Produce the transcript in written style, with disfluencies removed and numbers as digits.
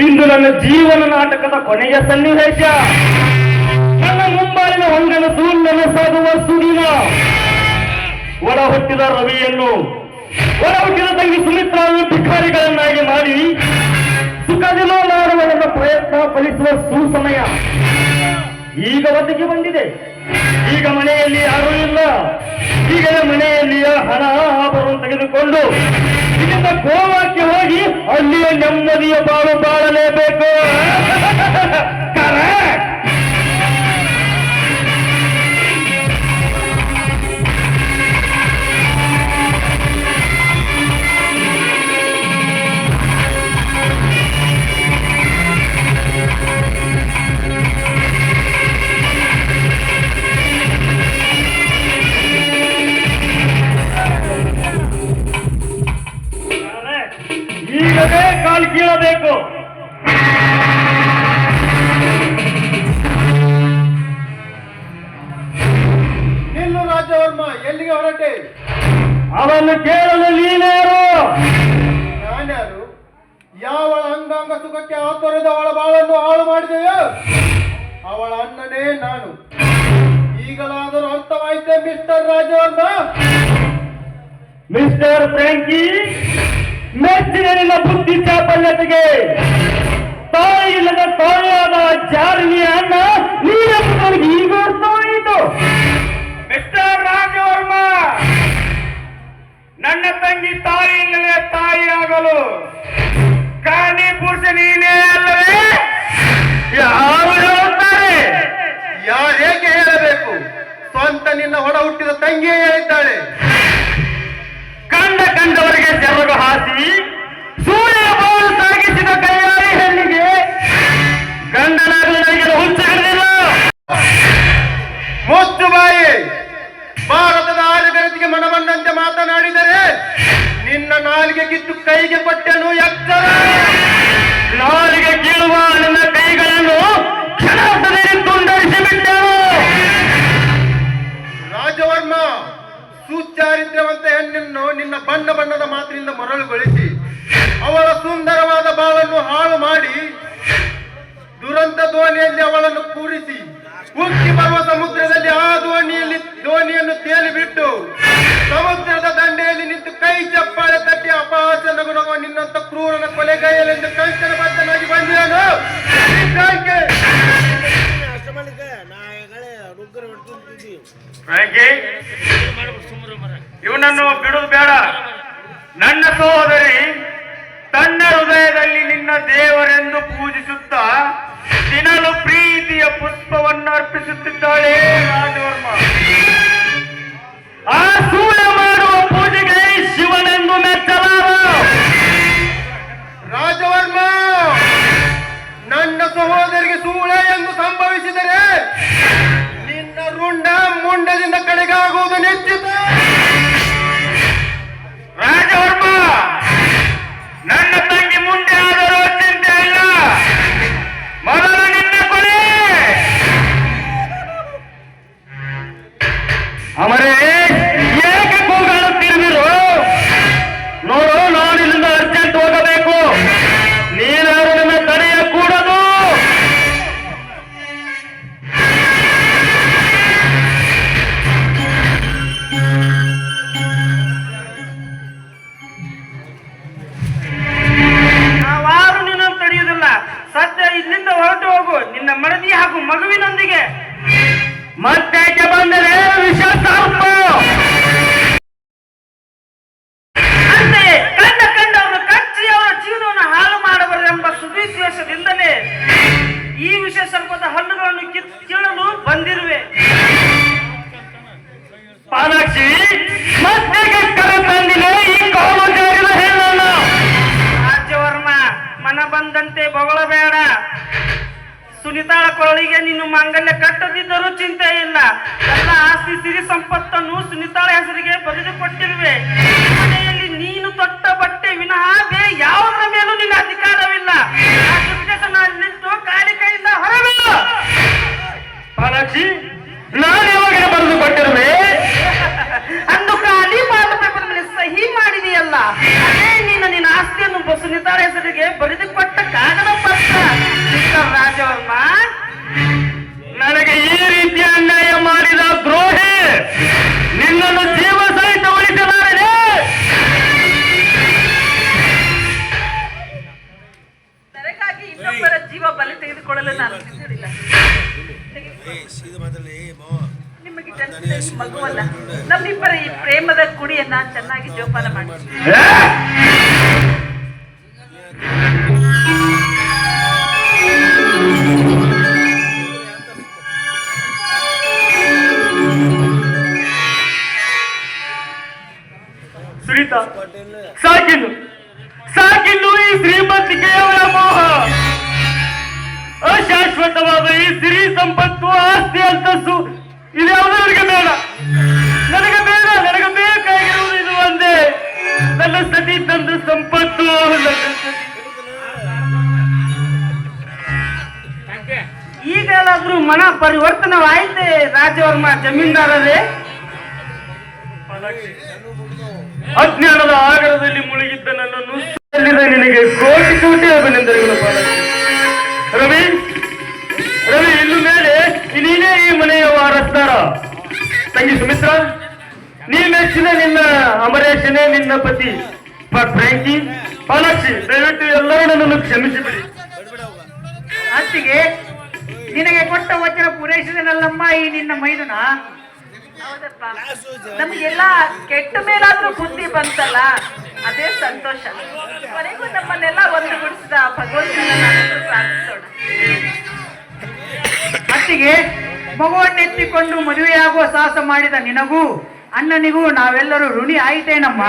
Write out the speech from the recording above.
ಇಂದು ನನ್ನ ಜೀವನ ನಾಟಕದ ಕೊನೆಯ ಸನ್ನಿವೇಶ. ನನ್ನ ಮುಂಬಾಲಿನ ಹೊಂಗನ ಸೂರ್ಯನ ಸಾಗುವ ಸುಡಿನ ಒಳ ಹುಟ್ಟಿದ ರವಿಯನ್ನು, ಒಳ ಹುಟ್ಟಿದ ತಂಗಿ ಸುಮಿತ್ರಾವನ್ನು ಭಿಕಾರಿಗಳನ್ನಾಗಿ ಮಾಡಿ ಸುಖದಿನೋ ಮಾಡುವ ನನ್ನ ಪ್ರಯತ್ನ ಫಲಿಸುವ ಸುಸಮಯ ಈಗ ಒದಗಿ ಬಂದಿದೆ. ಈಗ ಮನೆಯಲ್ಲಿ ಯಾರೂ ಇಲ್ಲ. ಈಗ ಮನೆಯಲ್ಲಿಯ ಹಣ ಆಭರಣ ತೆಗೆದುಕೊಂಡು ಇಲ್ಲಿಂದ ಗೋವಾಕ್ಕೆ ಹೋಗಿ ಅಲ್ಲಿಯ ನೆಮ್ಮದಿಯ ಬಾಳು ಬಾಳಲೇಬೇಕು. ಈಗಲೇ ಕಾಲು ಕೀಳಬೇಕು. ನಿಲ್ಲು ರಾಜವರ್ಮ, ಎಲ್ಲಿಗೆ ಹೊರಟೆ? ಅವನು ಕೇಳಲು ನೀನ್ಯಾರು? ನಾನ್ಯಾರು? ಯಾವಳ ಅಂಗಾಂಗ ಸುಖಕ್ಕೆ ಆತೊರೆದ ಅವಳ ಬಾಳನ್ನು ಹಾಳು ಮಾಡಿದೆಯೋ ಅವಳ ಅಣ್ಣನೇ ನಾನು. ಈಗಲಾದರೂ ಅರ್ಥವಾಯಿತೆ ಮಿಸ್ಟರ್ ರಾಜವರ್ಮ? ಮಿಸ್ಟರ್ ಫ್ರಾಂಕಿ, ಮೆಚ್ಚಿನ ನಿನ್ನ ಬುದ್ಧಿ ಚಾಪಲ್ಯತೆಗೆ ತಾಯಿ ಇಲ್ಲದ ತಾಯಿಯಾದ ಜಾರಿನಿಯ ಅಣ್ಣ ನೀನವರಿಗೆ ಈಗ ಅರ್ಥವಾಯಿತು. ಮಿಸ್ಟರ್ ರಾಜವರ್ಮ, ನನ್ನ ತಂಗಿ ತಾಯಿ ಇಲ್ಲದೆ ತಾಯಿಯಾಗಲು ಕಾರಣೀಭೂತ ನೀನೇ ಅಲ್ಲವೇ? ಯಾರು ಹೇಳುತ್ತಾರೆ? ಯಾರೇಕೆ ಹೇಳಬೇಕು? ಸ್ವಂತ ನಿನ್ನ ಹೊಡ ಹುಟ್ಟಿದ ತಂಗಿಯೇ ಹೇಳಿದ್ದಾಳೆ. ಕಂಡವರಿಗೆ ಜರಗು ಹಾಸಿ ಸೂರ್ಯ ಬೋಳು ಸಾಗಿಸಿದ ಕೈಯಾರಿ ಹೆಣ್ಣಿಗೆ ಗಂಡನಾಗಲು ನನಗೆ ಹುಚ್ಚ ಹಿಡಿದಿಲ್ಲ. ಮುಚ್ಚು ಬಾಯಿ! ಭಾರತದ ಆಳುಗರತಿಗೆ ಮನಬಂದಂತೆ ಮಾತನಾಡಿದರೆ ನಿನ್ನ ನಾಲಿಗೆ ಕಿತ್ತು ಕೈಗೆ ಕೊಟ್ಟೆನು. ಎಚ್ಚರ! ನಾಲಿಗೆ ಕೀಳುವ ನನ್ನ ಕೈಗಳನ್ನು ಕ್ಷಣದಲ್ಲಿ ತುಂಡರಿಸಿ ಬಿಟ್ಟೆನು. ರಾಜವರ್ಮ, ಸುಚಾರಿತ್ರವಂತ ಹೆಣ್ಣನ್ನು ನಿನ್ನ ಬಣ್ಣ ಬಣ್ಣದ ಮಾತಿನಿಂದ ಮರಳುಗೊಳಿಸಿ ಅವಳ ಸುಂದರವಾದ ಬಾಳನ್ನು ಹಾಳು ಮಾಡಿ ದುರಂತ ದೋಣಿಯಲ್ಲಿ ಅವಳನ್ನು ಕೂರಿಸಿ ಉಕ್ಕಿ ಬರುವ ಸಮುದ್ರದಲ್ಲಿ ಆ ದೋಣಿಯನ್ನು ತೇಲಿ ಬಿಟ್ಟು ಸಮುದ್ರದ ದಂಡೆಯಲ್ಲಿ ನಿಂತು ಕೈ ಚಪ್ಪಾಳೆ ತಟ್ಟಿ ಅಪಹಾಸ ನಗುನಗುವ ನಿನ್ನಂತ ಕ್ರೂರನ ಕೊಲೆಗೈಯಲೆಂದು ಕಂಚನ ಬದ್ಧನಾಗಿ ಬಂದಿರನು. ಇವನನ್ನು ಬಿಡುವುದು ಬೇಡ. ನನ್ನ ಸಹೋದರಿ ತನ್ನ ಹೃದಯದಲ್ಲಿ ನಿನ್ನ ದೇವರೆಂದು ಪೂಜಿಸುತ್ತಾ ದಿನಲು ಪ್ರೀತಿಯ ಪುಷ್ಪವನ್ನು ಅರ್ಪಿಸುತ್ತಿದ್ದಾಳೆ ರಾಜವರ್ಮ. ಆ ಸೂರ್ಯ ಮಾಡುವ ಪೂಜೆಗೆ ಶಿವನೆಂದು ಮೆಚ್ಚಲಾರ. ರಾಜವರ್ಮ, ನನ್ನ ಸಹೋದರಿಗೆ ಸೂಳೆ ಎಂದು ಸಂಭವಿಸಿದರೆ ನಿನ್ನ ರುಂಡ ಮುಂಡದಿಂದ ಕಡೆಗಾಗುವುದು ನಿಶ್ಚಿತ. ರಾಜವರ್ಮ, ನನ್ನ ತಂಗಿ ಮುಂದೆ ಆದರೂ ಚಿಂತೆ ಇಲ್ಲ. ಮೊದಲು ನಿನ್ನ ಕೊಲೆ. ಅವರೇ ಏಕೆ ಕೂಗಾಡುತ್ತಿರುವಿರು? ನೋಡು, ನಾನು ಇಲ್ಲಿಂದ ಅರ್ಜೆಂಟ್ ಹೋಗಬೇಕು. ನೀನಾರು ನನ್ನ ತಡೆಯ ಕೂಡದು. ನಾವಾರು ನಿನ್ನನ್ನು ತಡೆಯುವುದಿಲ್ಲ. ಸದ್ಯ ಇಲ್ಲಿಂದ ಹೊರಟು ಹೋಗು, ನಿನ್ನ ಮಡದಿ ಹಾಗೂ ಮಗುವಿನೊಂದಿಗೆ. ಮತ್ತೆ ಬಂದರೆ ವಿಷ ಸರ್ಪ. ಅಂತೆಯೇ ಕಂಡವರು ಕಚ್ಚಿ ಅವರ ಜೀವನವನ್ನು ಹಾಳು ಮಾಡಬಾರದೆಂಬ ಸುದ್ವೇಷದಿಂದಲೇ ಈ ವಿಷ ಸರ್ಪದ ಹಣ್ಣುಗಳನ್ನು ಕೀಳಲು ಬಂದಿರುವೆ. ಪಾಲಾಕ್ಷಿ, ಮತ್ತೆ ಕರೆ ತಂದಿದೆ ಈ ಕಾಲು ಜಾರಿದ ಹೇಳಲ್ಲ. ರಾಜ್ಯವರ್ಮ, ಮನ ಬಂದಂತೆ ಬೊಗಳಬೇಡ. ಸುನಿತಾಳ ಕೊರಳಿಗೆ ನೀನು ಮಾಂಗಲ್ಯ ಕಟ್ಟದಿದ್ದರೂ ಚಿಂತೆ ಇಲ್ಲ. ಎಲ್ಲ ಆಸ್ತಿ ಸಿರಿ ಸಂಪತ್ತನ್ನು ಸುನಿತಾಳ ಹೆಸರಿಗೆ ಬರೆದುಕೊಟ್ಟಿರುವೆ. ಮನೆಯಲ್ಲಿ ನೀನು ತೊಟ್ಟ ಬಟ್ಟೆ ವಿನಃ ಬೇರೆ ಯಾವುದರ ಮೇಲೂ ನಿನ್ನ ಅಧಿಕಾರವಿಲ್ಲ. ಆ ಸುಟ್ಟೆಸನಲ್ಲಿದ್ದು ಖಾಲಿ ಕೈಯಿಂದ ಹೊರಬೀಳು. ಪಾಲಾಕ್ಷಿ, ನಾನು ಯಾವಾಗ ಬರೆದು ಕೊಟ್ಟಿರುವೆ? ಅಂದು ಖಾಲಿ ಬಾಂಡ್ ಪೇಪರ್ ಮೇಲೆ ಸಹಿ ಮಾಡಿದೆಯಲ್ಲ, ಅದೇ ನೀನು ನಿನ್ನ ಆಸ್ತಿಯನ್ನು ಸುನಿತಾಳ ಹೆಸರಿಗೆ ಬರೆದುಕೊಟ್ಟ ಕಾಗದ ಇನ್ನೊಬ್ಬರ ಜೀವ ಬಲಿ ತೆಗೆದುಕೊಳ್ಳಲು ನಾನು ಸಿದ್ಧರಿಲ್ಲ. ನಿಮಗೆ ಜನಿಸಿದ ಈ ಮಗುವಲ್ಲ, ನಮ್ಮಿಬ್ಬರ ಈ ಪ್ರೇಮದ ಕುಡಿಯನ್ನ ಚೆನ್ನಾಗಿ ಜೋಪಾನ ಮಾಡಿ. ಸುನೀತಾ, ಸಾಕಿನ್ನು ಸಾಕಿನ್ನು ಈ ಶ್ರೀಮಂತಿಕೆಯ ಮೋಹ. ಅಶಾಶ್ವತವಾದ ಈ ಸಿರಿ ಸಂಪತ್ತು, ಆಸ್ತಿ, ಅಂತಸ್ತು ಇದ್ಯಾವುದವರಿಗೆ ಬೇಡ. ನನಗೆ ಬೇಡ. ನನಗೆ ಬೇಕಾಗಿರುವುದು ಇದು ಒಂದೇ, ನನ್ನ ಸತಿ ತಂದ ಸಂಪತ್ತು. ಈಗಲಾದ್ರೂ ಮನ ಪರಿವರ್ತನವಾಯಿತೆ ರಾಜವರ್ಮ ಜಮೀನ್ದಾರರೇ. ಅಜ್ಞಾನದ ಆಗರದಲ್ಲಿ ಮುಳುಗಿದ್ದ ನನ್ನನ್ನು ನಿನಗೆ ಕೋಟಿ ಕೋಟಿ ಅಭಿನಂದನೆಗಳು ಪಾಲಕಿ. ರವಿ ರವಿ, ಇನ್ನು ಮೇಲೆ ನೀನೇ ಈ ಮನೆಯ ವಾರಸ್ದಾರ. ತಂಗಿ ಸುಮಿತ್ರ, ನೀ ಮೆಚ್ಚಿದ ನಿನ್ನ ಅಮರೇಶನೇ ನಿನ್ನ ಪತಿ ಫ್ರಾಂಕಿ. ಪಾಲಾಕ್ಷಿ, ದಯವಿಟ್ಟು ಎಲ್ಲರೂ ನನ್ನನ್ನು ಕ್ಷಮಿಸಿಬಿಡಿ. ಅತ್ತಿಗೆ, ನಿನಗೆ ಕೊಟ್ಟ ವಚನ ಪೂರೈಸಿದನಲ್ಲಮ್ಮ ಈ ನಿನ್ನ ಮೈದುನ. ಹೌದಪ್ಪ, ನಮಗೆಲ್ಲ ಕೆಟ್ಟ ಮೇಲಾದ್ರೂ ಬುದ್ಧಿ ಬಂತಲ್ಲ, ಅದೇ ಸಂತೋಷ. ಕೊನೆಗೂ ನಮ್ಮನ್ನೆಲ್ಲ ಒಂದುಗೂಡಿಸಿದ ಭಗವಂತನ ನಾವೆಲ್ಲರೂ ಪ್ರಾರ್ಥಿಸೋಣ. ಅತ್ತಿಗೆ, ಮಗುವನ್ನೆತ್ತಿಕೊಂಡು ಮದುವೆಯಾಗುವ ಸಾಹಸ ಮಾಡಿದ ನಿನಗೂ ಅಣ್ಣನಿಗೂ ನಾವೆಲ್ಲರೂ ಋಣಿ ಆಯಿತೇನಮ್ಮ.